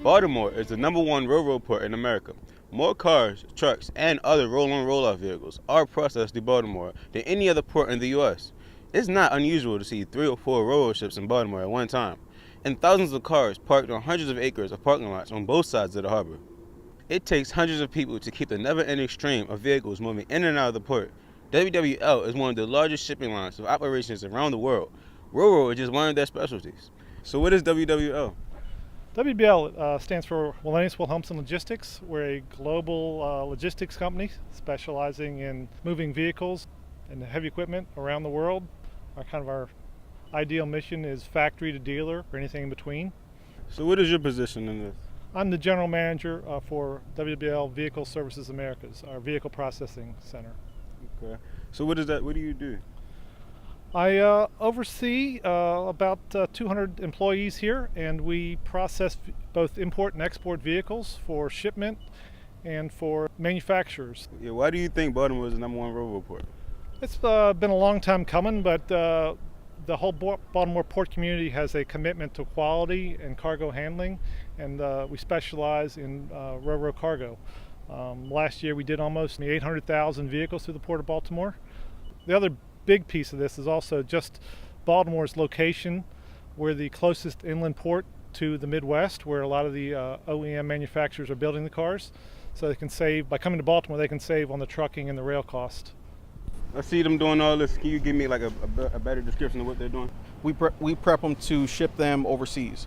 Baltimore is the #1 railroad port in America. More cars, trucks, and other roll-on roll-off vehicles are processed through Baltimore than any other port in the U.S. It's not unusual to see 3 or 4 railroad ships in Baltimore at one time, and thousands of cars parked on hundreds of acres of parking lots on both sides of the harbor. It takes hundreds of people to keep the never-ending stream of vehicles moving in and out of the port. WWL is one of the largest shipping lines with operations around the world. Railroad is just one of their specialties. So what is WWL? WBL stands for Wallenius Wilhelmsen Logistics. We're a global logistics company specializing in moving vehicles and heavy equipment around the world. Our ideal mission is factory to dealer or anything in between. So what is your position in this? I'm the general manager for WBL Vehicle Services Americas, our vehicle processing center. Okay. So what is that? What do you do? I oversee about 200 employees here, and we process both import and export vehicles for shipment and for manufacturers. Yeah, why do you think Baltimore is the #1 railroad port? It's been a long time coming, but the whole Baltimore port community has a commitment to quality and cargo handling, and we specialize in railroad cargo. Last year we did almost 800,000 vehicles through the port of Baltimore. The other big piece of this is also just Baltimore's location. We're the closest inland port to the Midwest, where a lot of the OEM manufacturers are building the cars. So they can save, by coming to Baltimore, they can save on the trucking and the rail cost. I see them doing all this. Can you give me like a better description of what they're doing? We prep them to ship them overseas.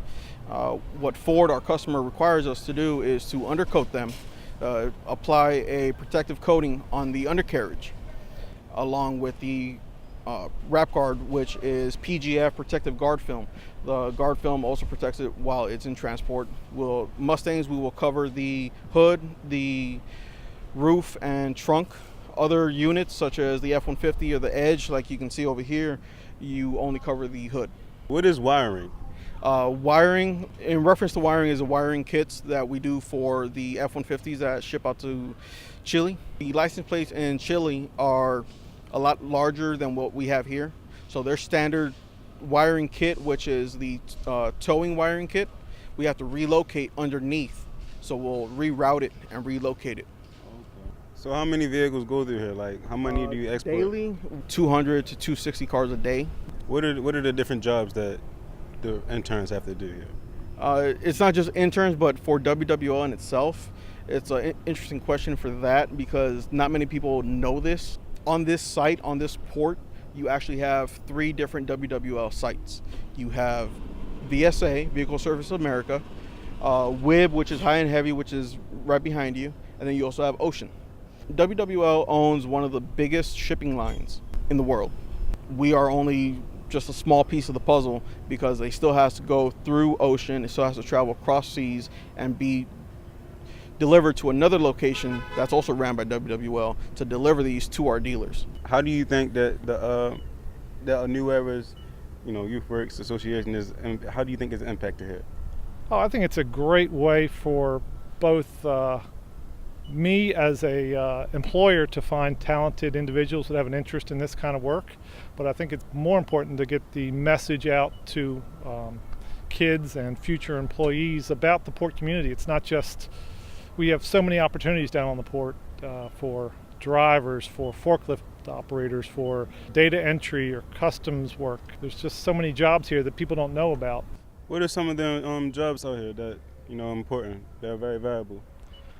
What Ford, our customer, requires us to do is to undercoat them, apply a protective coating on the undercarriage, along with the wrap guard, which is PGF, protective guard film. The guard film also protects it while it's in transport. Mustangs, we will cover the hood, the roof, and trunk. Other units, such as the F-150 or the Edge, like you can see over here, you only cover the hood. What is wiring? Wiring, in reference to wiring, is the wiring kits that we do for the F-150s that ship out to Chile. The license plates in Chile are a lot larger than what we have here. So their standard wiring kit, which is the towing wiring kit, we have to relocate underneath. So we'll reroute it and relocate it. Okay. So how many vehicles go through here? Like how many do you export? Daily, 200 to 260 cars a day. What are the different jobs that the interns have to do here? It's not just interns, but for WWL in itself, it's an interesting question for that because not many people know this. On this site, on this port, you actually have 3 different WWL sites. You have VSA, Vehicle Service America, WIB, which is high and heavy, which is right behind you, and then you also have Ocean. WWL owns one of the biggest shipping lines in the world. We are only just a small piece of the puzzle because they still has to go through Ocean, it still has to travel across seas and be delivered to another location that's also ran by WWL to deliver these to our dealers. How do you think that the New Era's, Youth Works Association how do you think it's impacted here? Oh, I think it's a great way for both me as a employer to find talented individuals that have an interest in this kind of work, but I think it's more important to get the message out to kids and future employees about the port community. It's not just, we have so many opportunities down on the port for drivers, for forklift operators, for data entry or customs work. There's just so many jobs here that people don't know about. What are some of the jobs out here that are important, that are very valuable?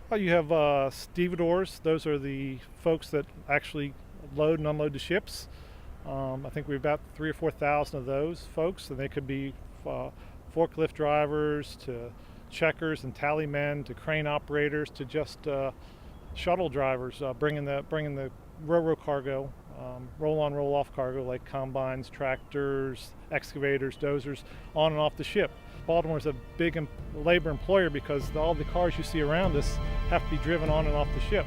Well, you have stevedores. Those are the folks that actually load and unload the ships. I think we have about 3,000 or 4,000 of those folks, and they could be forklift drivers to checkers and tally men to crane operators to just shuttle drivers, bringing the railroad cargo, roll-on, roll-off cargo like combines, tractors, excavators, dozers, on and off the ship. Baltimore's a big labor employer because all the cars you see around us have to be driven on and off the ship.